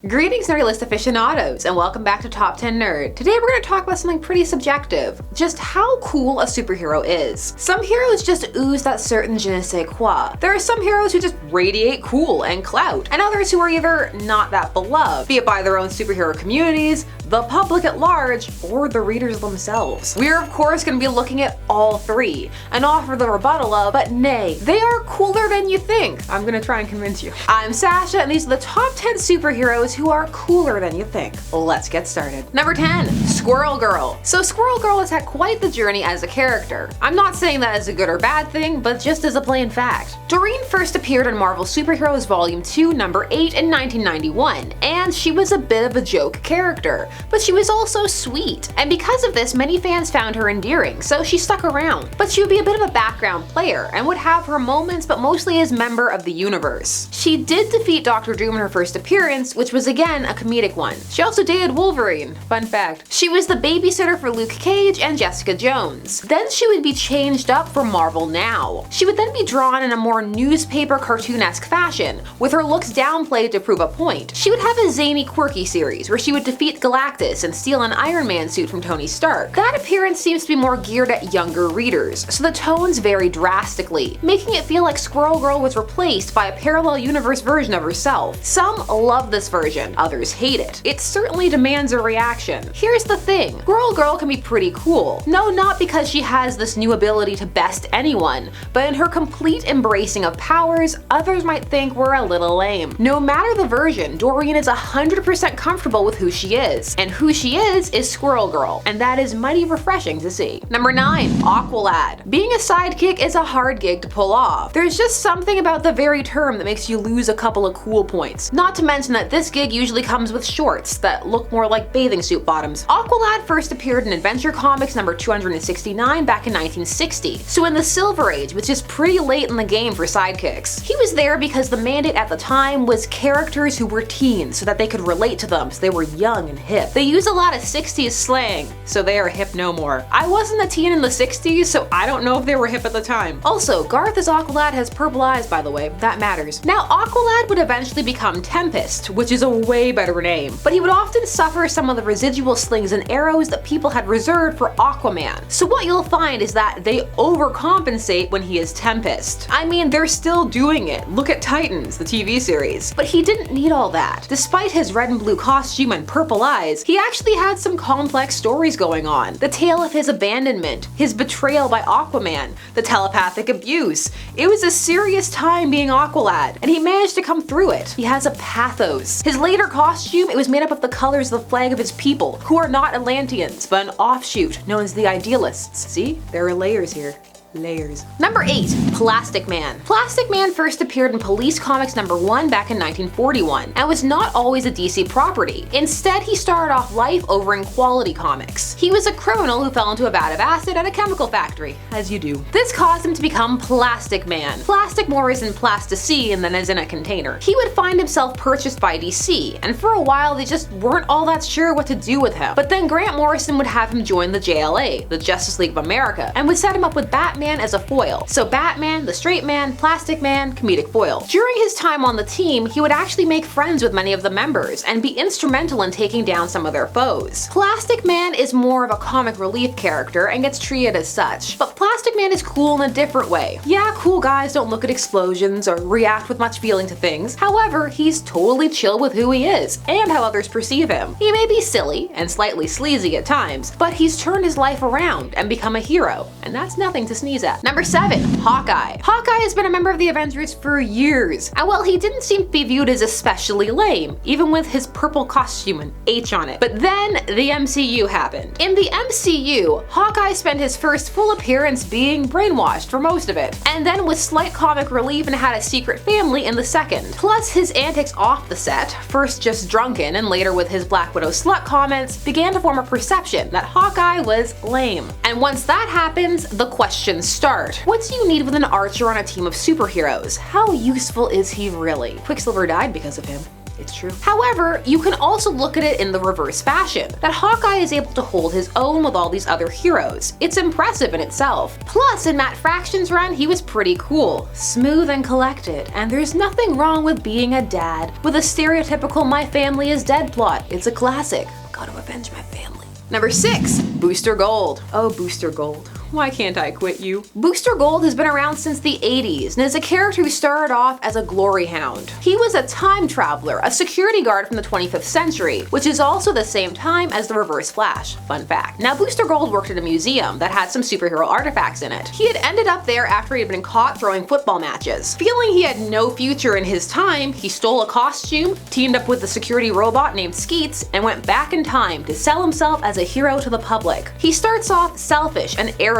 Greetings nerdy list aficionados and welcome back to Top 10 Nerd. Today we're going to talk about something pretty subjective, just how cool a superhero is. Some heroes just ooze that certain je ne sais quoi. There are some heroes who just radiate cool and clout, and others who are either not that beloved, be it by their own superhero communities, the public at large, or the readers themselves. We're of course going to be looking at all three and offer the rebuttal of, but nay, they are cooler than you think. I'm going to try and convince you. I'm Sasha and these are the top 10 superheroes who are cooler than you think. Let's get started. Number 10, Squirrel Girl. So Squirrel Girl has had quite the journey as a character. I'm not saying that as a good or bad thing, but just as a plain fact. Doreen first appeared in Marvel Superheroes Volume 2, number 8 in 1991, and she was a bit of a joke character, but she was also sweet. And because of this, many fans found her endearing, so she stuck around. But she would be a bit of a background player and would have her moments, but mostly as member of the universe. She did defeat Dr. Doom in her first appearance, which was again a comedic one. She also dated Wolverine, fun fact. She was the babysitter for Luke Cage and Jessica Jones. Then she would be changed up for Marvel Now. She would then be drawn in a more newspaper cartoon-esque fashion, with her looks downplayed to prove a point. She would have a zany, quirky series where she would defeat Galactus and steal an Iron Man suit from Tony Stark. That appearance seems to be more geared at younger readers, so the tones vary drastically, making it feel like Squirrel Girl was replaced by a parallel universe version of herself. Some love this version, others hate it. It certainly demands a reaction. Here's the thing, Squirrel Girl can be pretty cool. No, not because she has this new ability to best anyone, but in her complete embracing of powers others might think were a little lame. No matter the version, Doreen is 100% comfortable with who she is, and who she is Squirrel Girl, and that is mighty refreshing to see. Number 9, AQUALAD. Being a sidekick is a hard gig to pull off. There's just something about the very term that makes you lose a couple of cool points. Not to mention that this gig usually comes with shorts that look more like bathing suit bottoms. AQUALAD first appeared in Adventure Comics number 269 back in 1960, so in the Silver Age, which is pretty late in the game for sidekicks. He was there because the mandate at the time was characters who were teens so that they could relate to them, so they were young and hip. They use a lot of 60s slang, so they are hip no more. I wasn't a teen in the 60s, so I don't know if they were hip at the time. Also, Garth as AQUALAD has purple eyes, by the way, that matters. Now, AQUALAD would eventually become Tempest, which is a way better name, but he would often suffer some of the residual slings and arrows that people had reserved for Aquaman. So what you'll find is that they overcompensate when he is Tempest. I mean, they're still doing it. Look at Titans, the TV series. But he didn't need all that. Despite his red and blue costume and purple eyes, he actually had some complex stories going on. The tale of his abandonment, his betrayal by Aquaman, the telepathic abuse. It was a serious time being AQUALAD, and he managed to come through it. He has a pathos. His later costume, it was made up of the colors of the flag of his people, who are not Atlanteans, but an offshoot known as the Idealists. See? There are layers here. Layers. Number 8, Plastic Man. Plastic Man first appeared in Police Comics number 1 back in 1941 and was not always a DC property. Instead, he started off life over in Quality Comics. He was a criminal who fell into a vat of acid at a chemical factory, as you do. This caused him to become Plastic Man. Plastic more is in plasticine than as in a container. He would find himself purchased by DC, and for a while they just weren't all that sure what to do with him. But then Grant Morrison would have him join the JLA, the Justice League of America, and would set him up with Batman as a foil. So Batman, the straight man, Plastic Man, comedic foil. During his time on the team, he would actually make friends with many of the members and be instrumental in taking down some of their foes. Plastic Man is more of a comic relief character and gets treated as such, but Plastic Man is cool in a different way. Yeah, cool guys don't look at explosions or react with much feeling to things. However, he's totally chill with who he is and how others perceive him. He may be silly and slightly sleazy at times, but he's turned his life around and become a hero, and that's nothing to sneeze at. Number 7, Hawkeye. Hawkeye has been a member of the Avengers for years, and well, he didn't seem to be viewed as especially lame, even with his purple costume and H on it. But then the MCU happened. In the MCU, Hawkeye spent his first full appearance being brainwashed for most of it, and then with slight comic relief and had a secret family in the second. Plus, his antics off the set, first just drunken and later with his Black Widow slut comments, began to form a perception that Hawkeye was lame. And once that happens, the questions start. What do you need with an archer on a team of superheroes? How useful is he really? Quicksilver died because of him. It's true. However, you can also look at it in the reverse fashion, that Hawkeye is able to hold his own with all these other heroes. It's impressive in itself. Plus, in Matt Fraction's run, he was pretty cool, smooth and collected, and there's nothing wrong with being a dad with a stereotypical "my family is dead" plot. It's a classic. Gotta avenge my family. Number 6, Booster Gold. Oh, Booster Gold. Why can't I quit you? Booster Gold has been around since the 80s and is a character who started off as a glory hound. He was a time traveler, a security guard from the 25th century, which is also the same time as the Reverse Flash. Fun fact. Now, Booster Gold worked at a museum that had some superhero artifacts in it. He had ended up there after he had been caught throwing football matches. Feeling he had no future in his time, he stole a costume, teamed up with a security robot named Skeets, and went back in time to sell himself as a hero to the public. He starts off selfish and arrogant,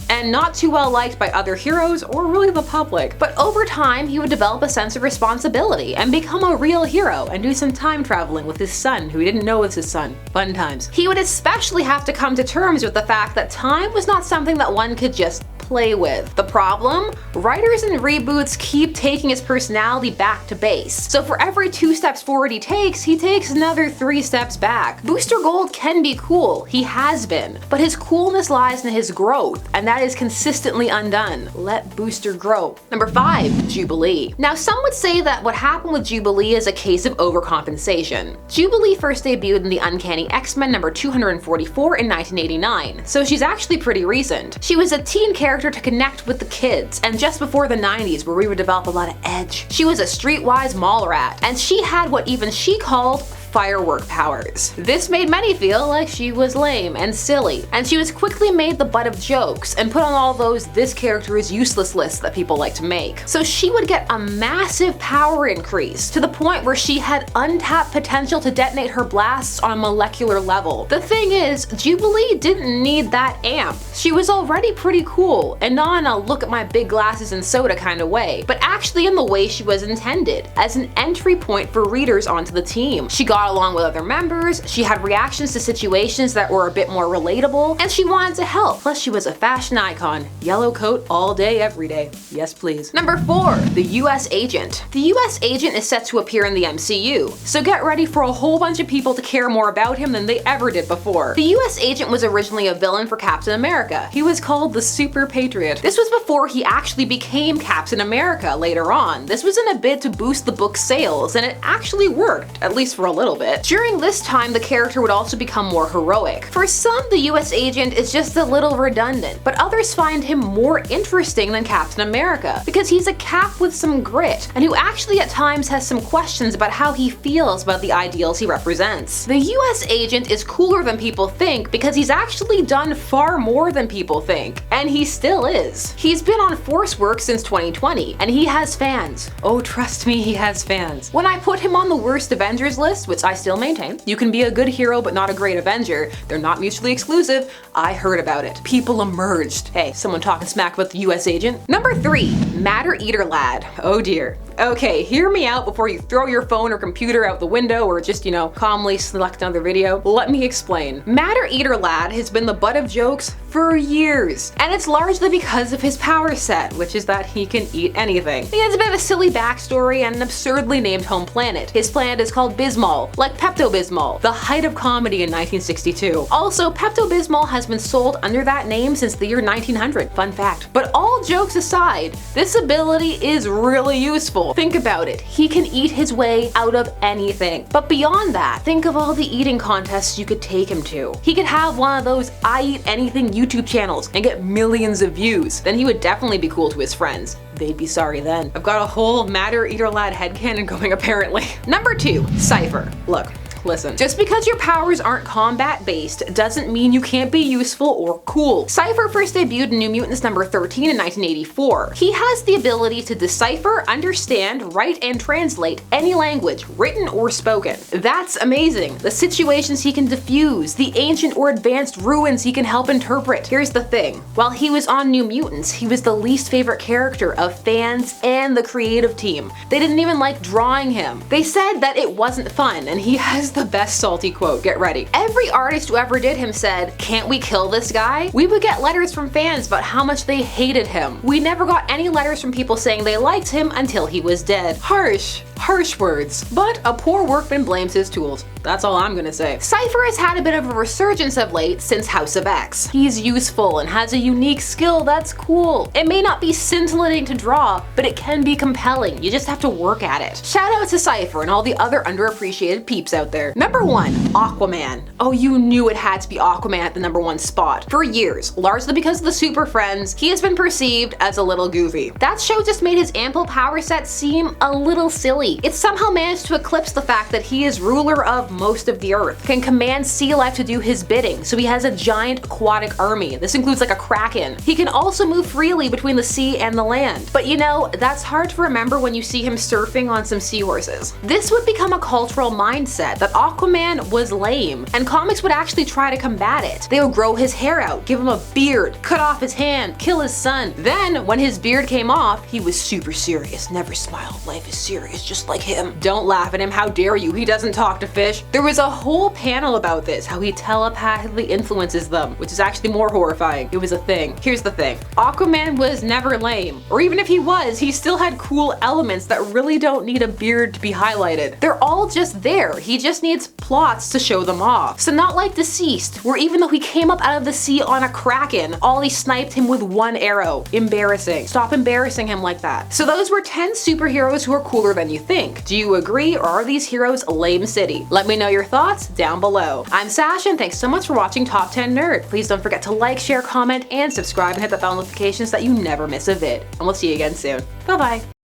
and not too well liked by other heroes or really the public. But over time, he would develop a sense of responsibility and become a real hero and do some time traveling with his son, who he didn't know was his son. Fun times. He would especially have to come to terms with the fact that time was not something that one could just play with. The problem? Writers and reboots keep taking his personality back to base. So for every 2 steps forward he takes another 3 steps back. Booster Gold can be cool, he has been, but his coolness lies in his growth, and that is consistently undone. Let Booster grow. Number 5, Jubilee. Now, some would say that what happened with Jubilee is a case of overcompensation. Jubilee first debuted in the Uncanny X-Men number 244 in 1989, so she's actually pretty recent. She was a teen character to connect with the kids, and just before the 90s where we would develop a lot of edge. She was a streetwise mall rat, and she had what even she called firework powers. This made many feel like she was lame and silly, and she was quickly made the butt of jokes and put on all those "this character is useless" lists that people like to make. So she would get a massive power increase to the point where she had untapped potential to detonate her blasts on a molecular level. The thing is, Jubilee didn't need that amp. She was already pretty cool, and not in a look at my big glasses and soda kind of way, but actually in the way she was intended, as an entry point for readers onto the team. She got along with other members, she had reactions to situations that were a bit more relatable, and she wanted to help. Plus, she was a fashion icon. Yellow coat all day, every day. Yes, please. Number 4, the US Agent. The US Agent is set to appear in the MCU, so get ready for a whole bunch of people to care more about him than they ever did before. The US Agent was originally a villain for Captain America. He was called the Super Patriot. This was before he actually became Captain America later on. This was in a bid to boost the book's sales, and it actually worked, at least for a little bit. During this time, the character would also become more heroic. For some, the US Agent is just a little redundant, but others find him more interesting than Captain America, because he's a Cap with some grit, and who actually at times has some questions about how he feels about the ideals he represents. The US Agent is cooler than people think because he's actually done far more than people think, and he still is. He's been on Force Work since 2020, and he has fans. Oh, trust me, he has fans. When I put him on the worst Avengers list, which I still maintain, you can be a good hero but not a great Avenger, they're not mutually exclusive, I heard about it. People emerged. Hey, someone talking smack about the US Agent? Number 3, Matter Eater Lad. Oh dear. Okay, hear me out before you throw your phone or computer out the window or just, calmly select another video. Let me explain. Matter Eater Lad has been the butt of jokes for years, and it's largely because of his power set, which is that he can eat anything. He has a bit of a silly backstory and an absurdly named home planet. His planet is called Bismol, like Pepto-Bismol, the height of comedy in 1962. Also, Pepto-Bismol has been sold under that name since the year 1900. Fun fact. But all jokes aside, this ability is really useful. Think about it. He can eat his way out of anything. But beyond that, think of all the eating contests you could take him to. He could have one of those I Eat Anything YouTube channels and get millions of views. Then he would definitely be cool to his friends. They'd be sorry then. I've got a whole Matter Eater Lad headcanon going apparently. Number 2, Cypher. Look. Listen, just because your powers aren't combat-based doesn't mean you can't be useful or cool. Cypher first debuted in New Mutants number 13 in 1984. He has the ability to decipher, understand, write, and translate any language, written or spoken. That's amazing. The situations he can diffuse, the ancient or advanced ruins he can help interpret. Here's the thing. While he was on New Mutants, he was the least favorite character of fans and the creative team. They didn't even like drawing him. They said that it wasn't fun, and he has the best salty quote. Get ready. Every artist who ever did him said, "Can't we kill this guy?" We would get letters from fans about how much they hated him. We never got any letters from people saying they liked him until he was dead. Harsh. Harsh words. But a poor workman blames his tools. That's all I'm gonna say. CYPHER has had a bit of a resurgence of late since House of X. He's useful and has a unique skill that's cool. It may not be scintillating to draw, but it can be compelling. You just have to work at it. Shout out to CYPHER and all the other underappreciated peeps out there. Number 1, Aquaman. Oh, you knew it had to be Aquaman at the number 1 spot. For years, largely because of the Super Friends, he has been perceived as a little goofy. That show just made his ample power set seem a little silly. It somehow managed to eclipse the fact that he is ruler of most of the earth, can command sea life to do his bidding, so he has a giant aquatic army. This includes like a kraken. He can also move freely between the sea and the land. But you know, that's hard to remember when you see him surfing on some seahorses. This would become a cultural mindset that Aquaman was lame, and comics would actually try to combat it. They would grow his hair out, give him a beard, cut off his hand, kill his son. Then, when his beard came off, he was super serious, never smiled. Life is serious, just like him. Don't laugh at him, how dare you, he doesn't talk to fish. There was a whole panel about this, how he telepathically influences them, which is actually more horrifying. It was a thing. Here's the thing. Aquaman was never lame. Or even if he was, he still had cool elements that really don't need a beard to be highlighted. They're all just there. He just needs plots to show them off. So not like Deceased, where even though he came up out of the sea on a kraken, Ollie sniped him with 1 arrow. Embarrassing. Stop embarrassing him like that. So those were 10 superheroes who are cooler than you think. Do you agree, or are these heroes lame city? Let me know your thoughts down below. I'm Sash, and thanks so much for watching Top 10 Nerd. Please don't forget to like, share, comment, and subscribe, and hit the bell notifications so that you never miss a vid. And we'll see you again soon. Bye bye.